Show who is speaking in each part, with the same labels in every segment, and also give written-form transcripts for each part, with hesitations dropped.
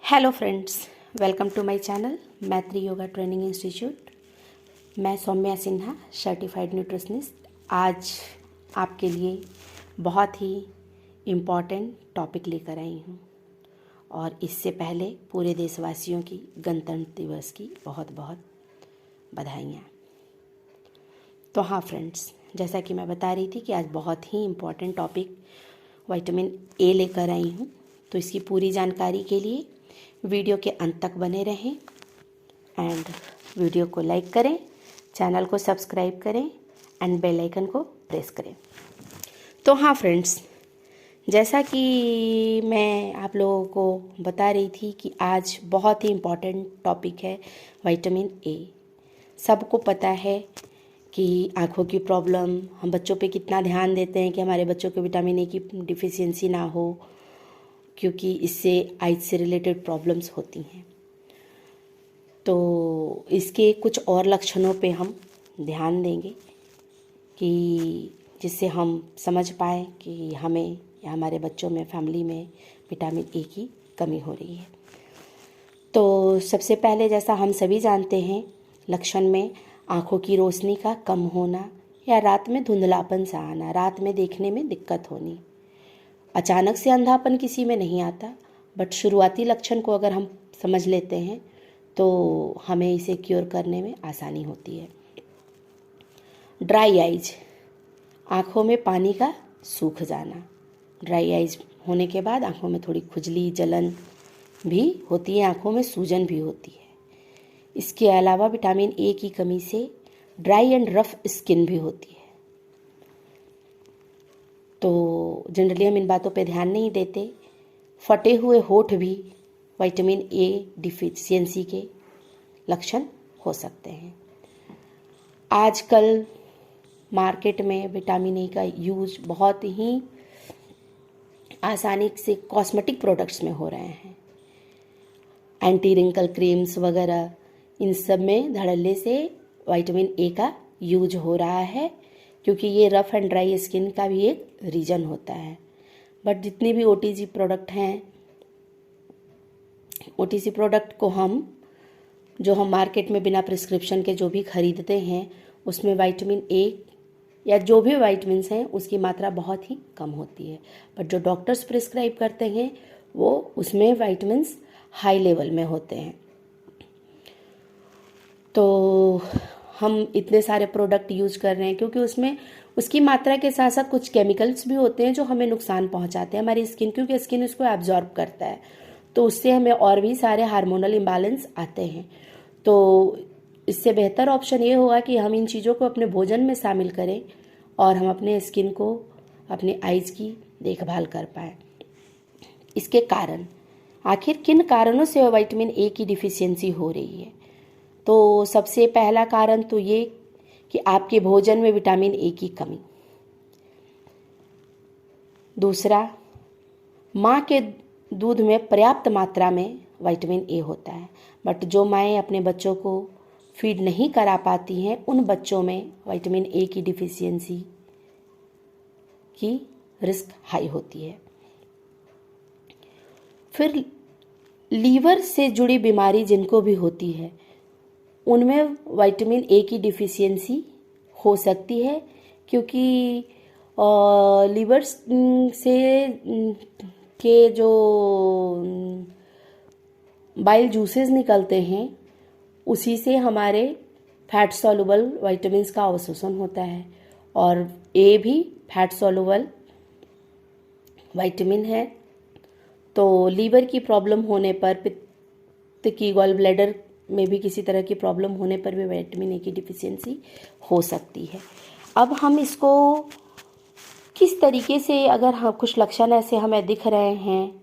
Speaker 1: Hello friends, welcome to my channel Maitri yoga training institute. मैं Saumya Sinha, certified nutritionist, आज आपके लिए बहुत ही इम्पॉर्टेंट टॉपिक लेकर आई हूँ। और इससे पहले पूरे देशवासियों की गणतंत्र दिवस की बहुत बहुत बधाइयाँ। तो हाँ फ्रेंड्स, जैसा कि मैं बता रही थी कि आज बहुत ही इम्पॉर्टेंट टॉपिक विटामिन ए लेकर आई हूँ। तो इसकी पूरी जानकारी के लिए वीडियो के अंत तक बने रहें एंड वीडियो को लाइक करें, चैनल को सब्सक्राइब करें एंड बेल आइकन को प्रेस करें। तो हाँ फ्रेंड्स, जैसा कि मैं आप लोगों को बता रही थी कि आज बहुत ही इम्पॉर्टेंट टॉपिक है विटामिन ए। सबको पता है कि आँखों की प्रॉब्लम, हम बच्चों पे कितना ध्यान देते हैं कि हमारे बच्चों को विटामिन ए की डिफिशियंसी ना हो, क्योंकि इससे आइज से रिलेटेड प्रॉब्लम्स होती हैं। तो इसके कुछ और लक्षणों पे हम ध्यान देंगे कि जिससे हम समझ पाएँ कि हमें या हमारे बच्चों में, फैमिली में विटामिन ए की कमी हो रही है। तो सबसे पहले, जैसा हम सभी जानते हैं, लक्षण में आँखों की रोशनी का कम होना या रात में धुंधलापन सा आना, रात में देखने में दिक्कत होनी। अचानक से अंधापन किसी में नहीं आता, बट शुरुआती लक्षण को अगर हम समझ लेते हैं तो हमें इसे क्योर करने में आसानी होती है। ड्राई आइज, आँखों में पानी का सूख जाना। ड्राई आइज होने के बाद आँखों में थोड़ी खुजली, जलन भी होती है, आँखों में सूजन भी होती है। इसके अलावा विटामिन ए की कमी से ड्राई एंड रफ स्किन भी होती है। तो जनरली हम इन बातों पे ध्यान नहीं देते। फटे हुए होठ भी विटामिन ए डिफिशियंसी के लक्षण हो सकते हैं। आजकल मार्केट में विटामिन ए का यूज बहुत ही आसानी से कॉस्मेटिक प्रोडक्ट्स में हो रहे हैं। एंटी रिंकल क्रीम्स वगैरह, इन सब में धड़ल्ले से विटामिन ए का यूज हो रहा है, क्योंकि ये रफ़ एंड ड्राई स्किन का भी एक रीज़न होता है। बट जितने भी ओटीसी प्रोडक्ट हैं, ओटीसी प्रोडक्ट को जो हम मार्केट में बिना प्रिस्क्रिप्शन के जो भी खरीदते हैं, उसमें विटामिन ए या जो भी विटामिन्स हैं उसकी मात्रा बहुत ही कम होती है। बट जो डॉक्टर्स प्रिस्क्राइब करते हैं वो उसमें विटामिन्स हाई लेवल में होते हैं। तो हम इतने सारे प्रोडक्ट यूज कर रहे हैं क्योंकि उसमें उसकी मात्रा के साथ साथ कुछ केमिकल्स भी होते हैं जो हमें नुकसान पहुंचाते हैं हमारी स्किन, क्योंकि स्किन उसको एब्जॉर्ब करता है। तो उससे हमें और भी सारे हार्मोनल इम्बैलेंस आते हैं। तो इससे बेहतर ऑप्शन ये होगा कि हम इन चीज़ों को अपने भोजन में शामिल करें और हम अपने स्किन को, अपने आइज की देखभाल कर पाएँ। इसके कारण, आखिर किन कारणों से विटामिन ए की डिफिशियंसी हो रही है? तो सबसे पहला कारण तो ये कि आपके भोजन में विटामिन ए की कमी। दूसरा, माँ के दूध में पर्याप्त मात्रा में विटामिन ए होता है, बट जो माएँ अपने बच्चों को फीड नहीं करा पाती हैं, उन बच्चों में विटामिन ए की डिफिशियंसी की रिस्क हाई होती है। फिर लीवर से जुड़ी बीमारी जिनको भी होती है, उनमें विटामिन ए की डिफिशियंसी हो सकती है, क्योंकि लीवर से के जो बाइल जूसेस निकलते हैं, उसी से हमारे फैट सॉल्युबल विटामिन्स का अवशोषण होता है। और ए भी फैट सॉल्युबल विटामिन है। तो लीवर की प्रॉब्लम होने पर, पित्त की, गॉल ब्लैडर में भी किसी तरह की प्रॉब्लम होने पर भी विटामिन ए की डिफिशियंसी हो सकती है। अब हम इसको किस तरीके से, अगर हाँ कुछ लक्षण ऐसे हमें दिख रहे हैं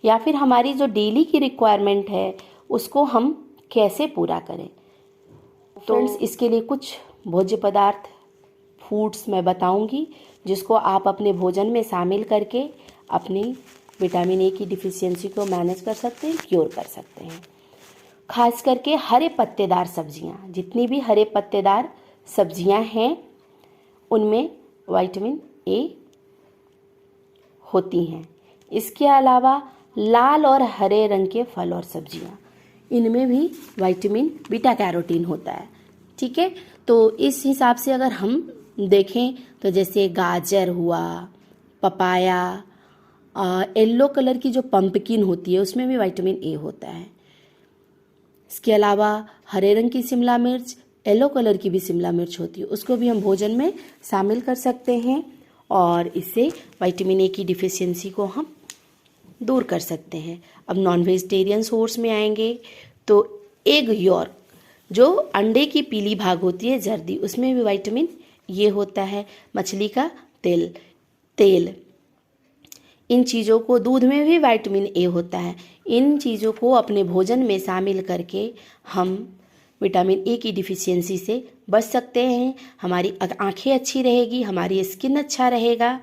Speaker 1: या फिर हमारी जो डेली की रिक्वायरमेंट है उसको हम कैसे पूरा करें? तो फ्रेंड्स, इसके लिए कुछ भोज्य पदार्थ, फूड्स मैं बताऊंगी, जिसको आप अपने भोजन में शामिल करके अपनी विटामिन ए की डिफिशियंसी को मैनेज कर सकते हैं, क्योर कर सकते हैं। खास करके हरे पत्तेदार सब्जियां, जितनी भी हरे पत्तेदार सब्जियां हैं उनमें विटामिन ए होती हैं। इसके अलावा लाल और हरे रंग के फल और सब्जियां, इनमें भी विटामिन बीटा कैरोटीन होता है। ठीक है, तो इस हिसाब से अगर हम देखें तो जैसे गाजर हुआ, पपाया, येलो कलर की जो पंपकिन होती है उसमें भी विटामिन ए होता है। इसके अलावा हरे रंग की शिमला मिर्च, येलो कलर की भी शिमला मिर्च होती है, उसको भी हम भोजन में शामिल कर सकते हैं और इससे विटामिन ए की डिफिशियंसी को हम दूर कर सकते हैं। अब नॉन वेजिटेरियन सोर्स में आएंगे तो एग यॉर्क, जो अंडे की पीली भाग होती है जर्दी, उसमें भी विटामिन ये होता है। मछली का तेल, इन चीज़ों को, दूध में भी विटामिन ए होता है। इन चीज़ों को अपने भोजन में शामिल करके हम विटामिन ए की डिफिशियंसी से बच सकते हैं। हमारी आँखें अच्छी रहेगी, हमारी स्किन अच्छा रहेगा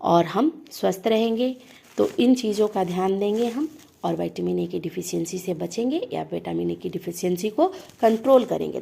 Speaker 1: और हम स्वस्थ रहेंगे। तो इन चीज़ों का ध्यान देंगे हम और विटामिन ए की डिफिशियंसी से बचेंगे या विटामिन ए की डिफिशियंसी को कंट्रोल करेंगे।